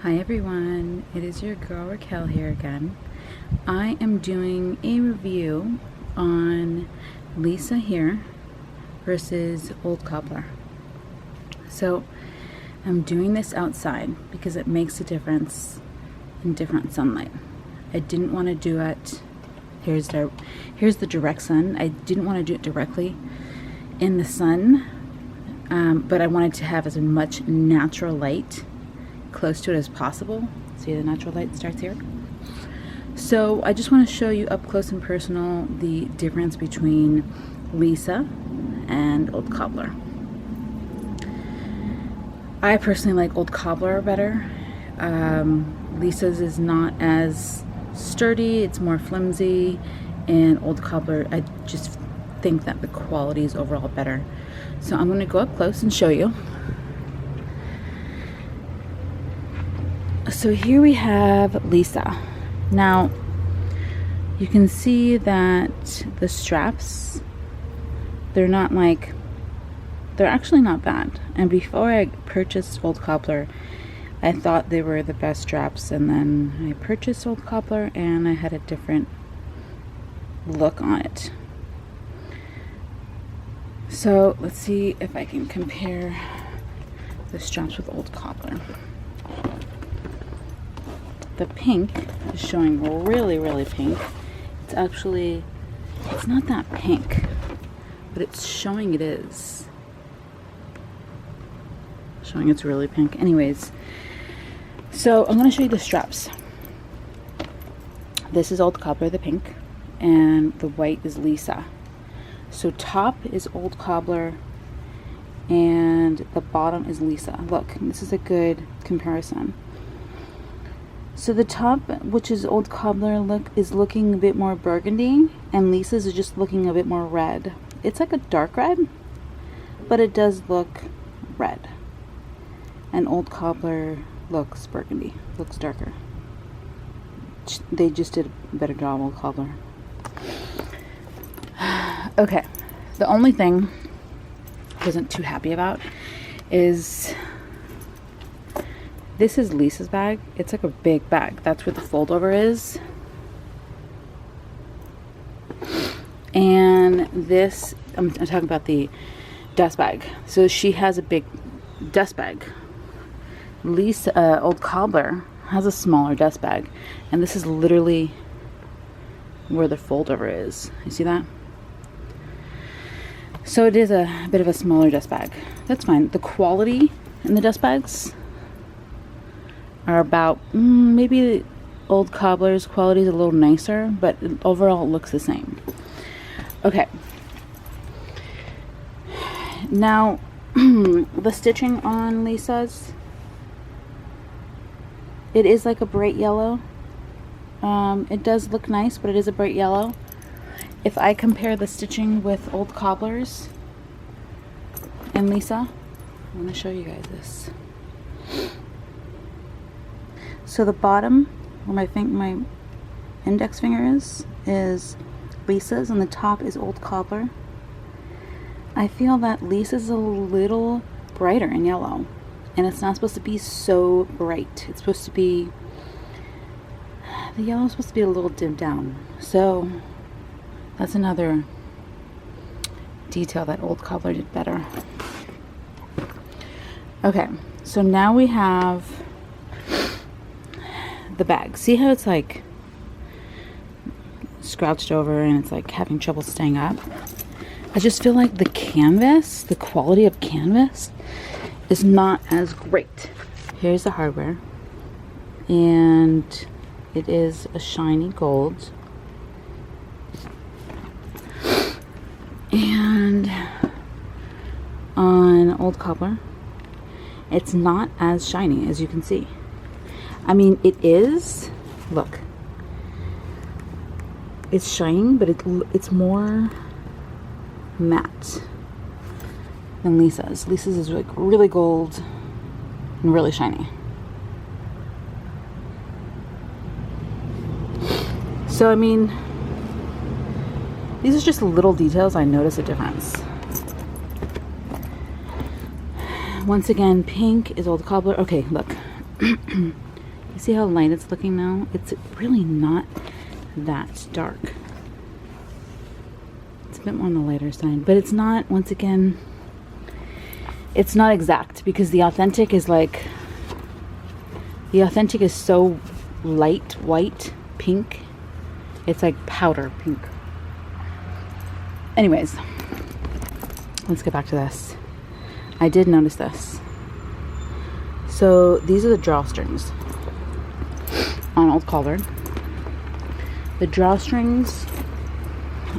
Hi everyone, it is your girl Raquel here again. I am doing a review on Lisa here versus Old Cobbler. So I'm doing this outside because it makes a difference in different sunlight. I didn't want to do it, here's the direct sun. I didn't want to do it directly in the sun, but I wanted to have as much natural light close to it as possible. See, the natural light starts here. So I just want to show you up close and personal the difference between Lisa and Old Cobbler. I personally like Old Cobbler better. Lisa's is not as sturdy, it's more flimsy, and Old Cobbler, I just think that the quality is overall better. So I'm going to go up close and show you. So here we have Lisa. Now you can see that the straps, they're actually not bad. And before I purchased Old Cobbler, I thought they were the best straps, and then I purchased Old Cobbler and I had a different look on it. So let's see if I can compare the straps with Old Cobbler. The pink is showing really pink. It's not that pink, but it's showing it is. Showing it's really pink. Anyways, so I'm going to show you the straps. This is Old Cobbler, the pink, and the white is Lisa. So top is Old Cobbler and the bottom is Lisa. Look, this is a good comparison. So the top, which is Old Cobbler, is looking a bit more burgundy, and Lisa's is just looking a bit more red. It's like a dark red, but it does look red. And Old Cobbler looks burgundy, looks darker. They just did a better job, Old Cobbler. Okay, the only thing I wasn't too happy about is this is Lisa's bag. It's like a big bag. That's where the fold over is. And this, I'm talking about the dust bag. So she has a big dust bag. Old Cobbler has a smaller dust bag. And this is literally where the fold over is. You see that? So it is a bit of a smaller dust bag. That's fine. The quality in the dust bags are about, maybe Old Cobbler's quality is a little nicer, but overall it looks the same. Okay. Now, the stitching on Lisa's, it is like a bright yellow. It does look nice, but it is a bright yellow. If I compare the stitching with Old Cobbler's and Lisa, I'm going to show you guys this. So the bottom, where my index finger is Lisa's, and the top is Old Cobbler. I feel that Lisa's a little brighter in yellow, and it's not supposed to be so bright. It's supposed to be, the yellow is supposed to be a little dimmed down. So that's another detail that Old Cobbler did better. Okay, so now we have the bag. See how it's like scrouched over and it's like having trouble staying up? I just feel like the canvas, the quality of canvas is not as great. Here's the hardware, and it is a shiny gold. And on Old Cobbler, it's not as shiny, as you can see. I mean, it is, look, it's shining, but it's more matte than Lisa's. Lisa's is like really gold and really shiny. So, I mean, these are just little details I notice a difference. Once again, pink is Old Cobbler. Okay, look. You see how light it's looking now? It's really not that dark. It's a bit more on the lighter side, but it's not, once again, it's not exact, because the authentic is like, the authentic is so light white pink. It's like powder pink. Anyways, let's get back to this. I did notice this. So these are the drawstrings on Old Cobbler. The drawstrings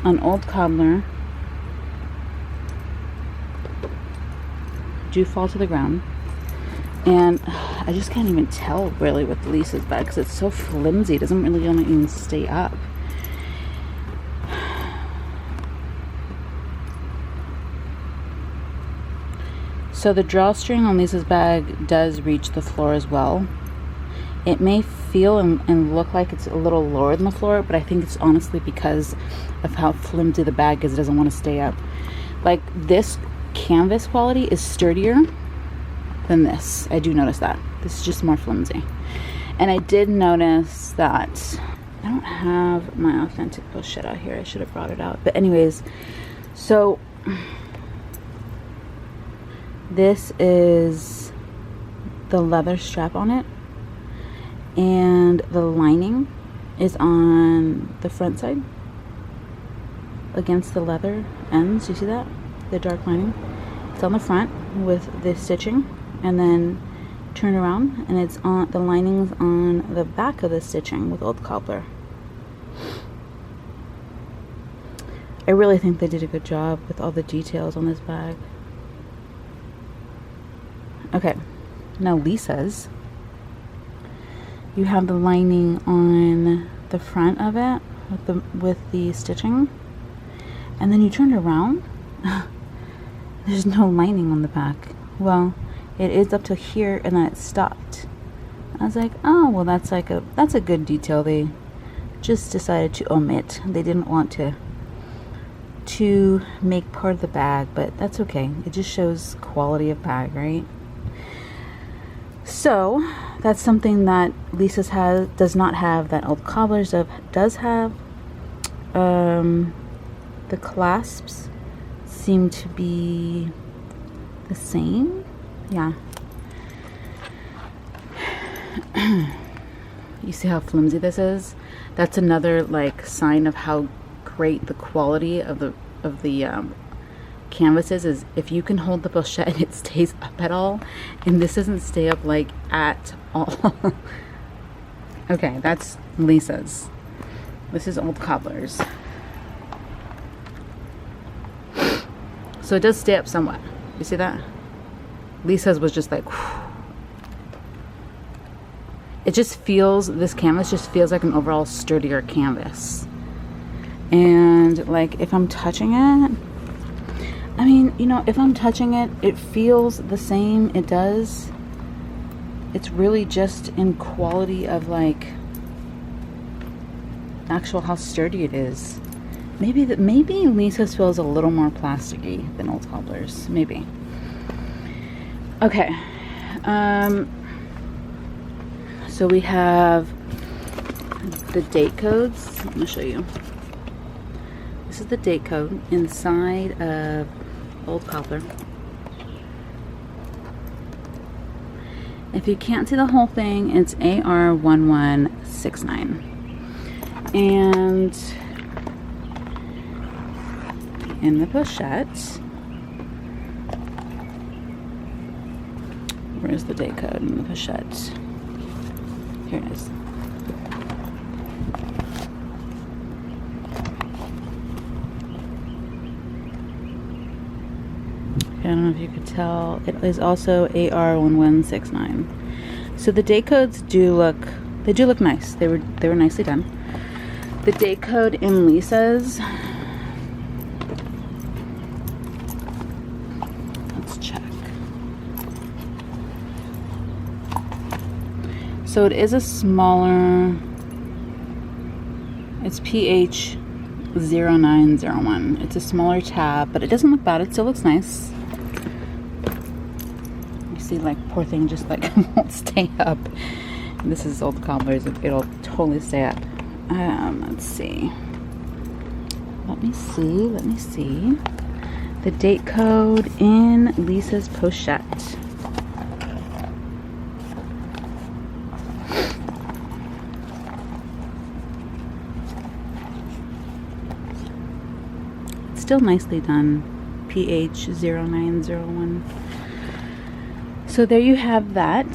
on Old Cobbler do fall to the ground, and I just can't even tell really with Lisa's bag because it's so flimsy. It doesn't really want to even stay up. So the drawstring on Lisa's bag does reach the floor as well. It may feel and look like it's a little lower than the floor, but I think it's honestly because of how flimsy the bag is. It doesn't want to stay up. Like, this canvas quality is sturdier than this. I do notice that. This is just more flimsy. And I did notice that I don't have my authentic pochette out here. I should have brought it out. But anyways, so this is the leather strap on it, and the lining is on the front side against the leather ends. You see that? The dark lining. It's on the front with the stitching, and then turn around and it's on, the lining's on the back of the stitching with Old Cobbler. I really think they did a good job with all the details on this bag. Okay, now Lisa's. You have the lining on the front of it with the stitching, and then you turn it around. There's no lining on the back. Well, it is up to here, and then it stopped. I was like, oh well, that's a good detail. They just decided to omit. They didn't want to make part of the bag, but that's okay. It just shows quality of bag, right? So that's something that Lisa's does not have, that Old Cobbler's does have. The clasps seem to be the same. Yeah. You see how flimsy this is? That's another like sign of how great the quality of the canvas is if you can hold the pochette and it stays up at all, and this doesn't stay up like at all. Okay, that's Lisa's. This is Old Cobbler's. So it does stay up somewhat. You see that? Lisa's was just like, whew. It just feels, this canvas just feels like an overall sturdier canvas. And like if I'm touching it, I mean, you know, if I'm touching it, it feels the same. It does. It's really just in quality of like actual how sturdy it is. Maybe Lisa's feels a little more plasticky than Old Cobbler's. Maybe. Okay. So we have the date codes. I'm gonna show you. This is the date code inside of Old Cobbler. If you can't see the whole thing, it's AR1169. And in the pochette, where's the date code in the pochette? Here it is. I don't know if you could tell. It is also AR1169. So the date codes do look nice. They were nicely done. The date code in Lisa's, let's check. So it is a smaller, it's PH0901. It's a smaller tab, but it doesn't look bad. It still looks nice. You see, like, poor thing just like won't stay up. This is Old Cobbler's. It'll totally stay up. Let's see. Let me see. The date code in Lisa's pochette. It's still nicely done. PH0901. So there you have that.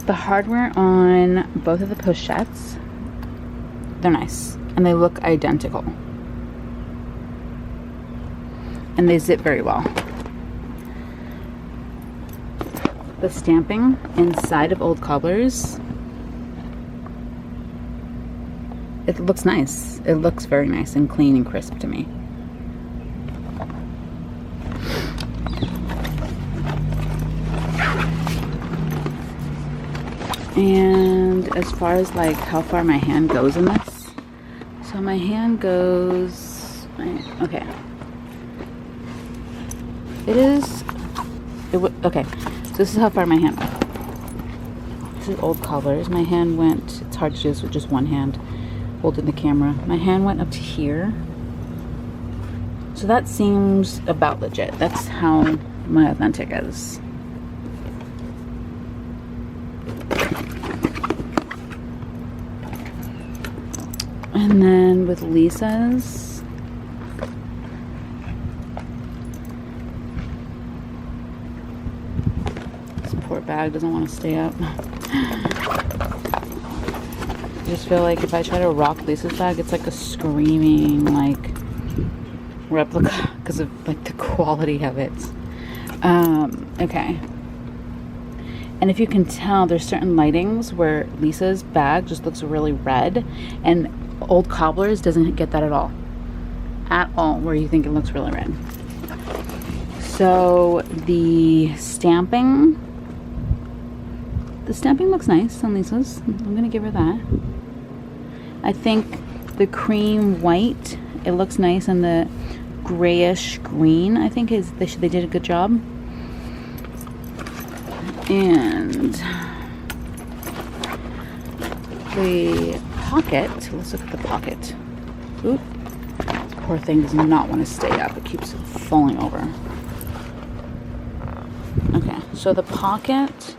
The hardware on both of the pochettes, they're nice and they look identical and they zip very well. The stamping inside of Old Cobbler's, it looks nice. It looks very nice and clean and crisp to me. And as far as like how far my hand goes in this, so my hand goes, okay. Okay, so this is how far my hand went. This is Old Cobbler's. My hand went, it's hard to do this with just one hand, holding the camera. My hand went up to here. So that seems about legit. That's how my authentic is. And then with Lisa's, this poor bag doesn't want to stay up. I just feel like if I try to rock Lisa's bag, it's like a screaming like replica because of like the quality of it. Okay. And if you can tell, there's certain lightings where Lisa's bag just looks really red, and Old Cobbler's doesn't get that at all. At all, where you think it looks really red. So the stamping looks nice on Lisa's. I'm gonna give her that. I think the cream white, it looks nice, and the grayish green, I think they did a good job. And the pocket, let's look at the pocket. Oop, this poor thing does not want to stay up. It keeps falling over. Okay, so the pocket.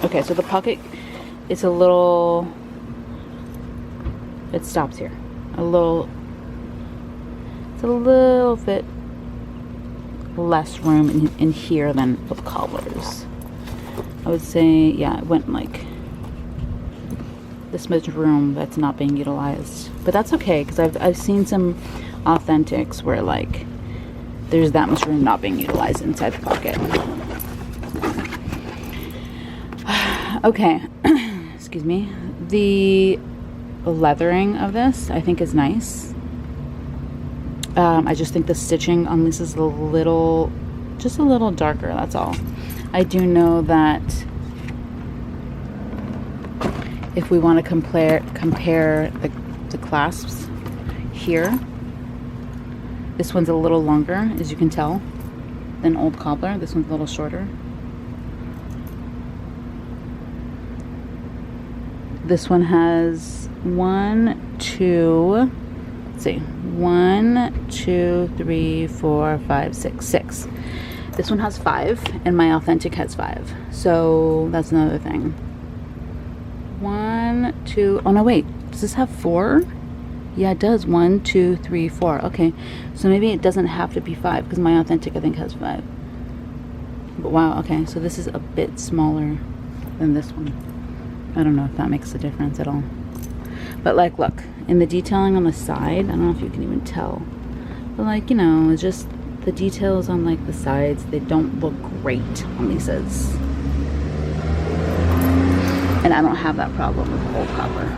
Okay, so the pocket, it's a little, it stops here. It's a little bit less room in here than with Cobbler's. I would say, yeah, it went like this much room that's not being utilized, but that's okay because I've seen some authentics where like there's that much room not being utilized inside the pocket. Okay, excuse me. The leathering of this I think is nice. I just think the stitching on this is just a little darker, that's all. I do know that if we want to compare the clasps here, this one's a little longer, as you can tell, than Old Cobbler. This one's a little shorter. This one has 1, 2, let's see, 1, 2, 3, 4, 5, 6, 6. This one has 5, and my authentic has 5. So that's another thing. 1, 2, oh no, wait, does this have 4? Yeah, it does. 1, 2, 3, 4. Okay, so maybe it doesn't have to be 5 because my authentic I think has 5. But wow, okay, so this is a bit smaller than this one. I don't know if that makes a difference at all. But like, look, in the detailing on the side, I don't know if you can even tell, but like, you know, it's just the details on like the sides, they don't look great on Lisa's. And I don't have that problem with Old Cobbler.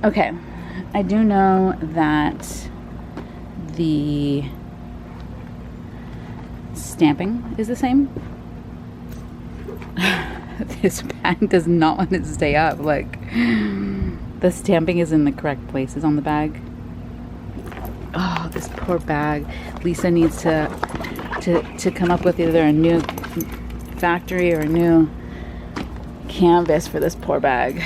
Okay, I do know that the stamping is the same. This bag does not want to stay up. Like, the stamping is in the correct places on the bag. Oh, this poor bag. Lisa needs to come up with either a new factory or a new canvas for this poor bag.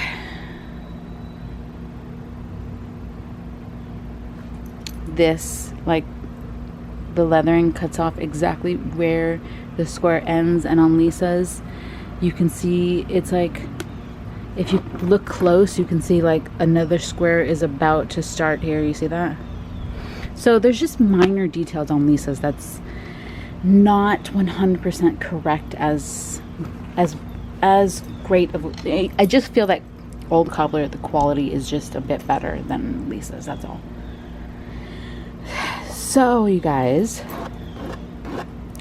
This, like, the leathering cuts off exactly where the square ends, and on Lisa's you can see it's like, if you look close, you can see like another square is about to start here. You see that? So there's just minor details on Lisa's that's not 100% correct as great of. I just feel that Old Cobbler, the quality is just a bit better than Lisa's, that's all. So you guys,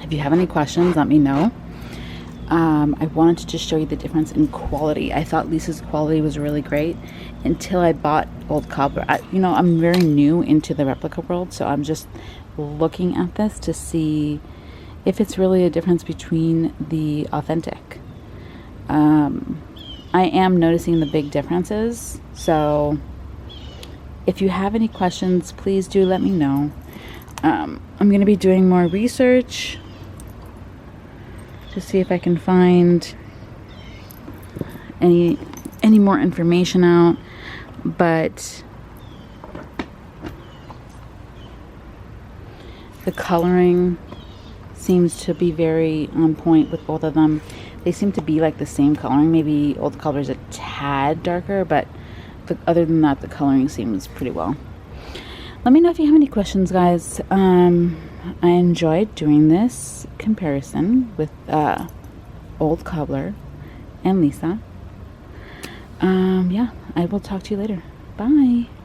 if you have any questions, let me know. I wanted to just show you the difference in quality. I thought Lisa's quality was really great until I bought Old Cobbler. I'm very new into the replica world, so I'm just looking at this to see if it's really a difference between the authentic. I am noticing the big differences, so if you have any questions, please do let me know. I'm going to be doing more research to see if I can find any more information out, but the coloring seems to be very on point with both of them. They seem to be like the same coloring. Maybe Old Cobbler's a tad darker, but other than that, the coloring seems pretty well. Let me know if you have any questions, guys. I enjoyed doing this comparison with Old Cobbler and Lisa. Yeah, I will talk to you later. Bye.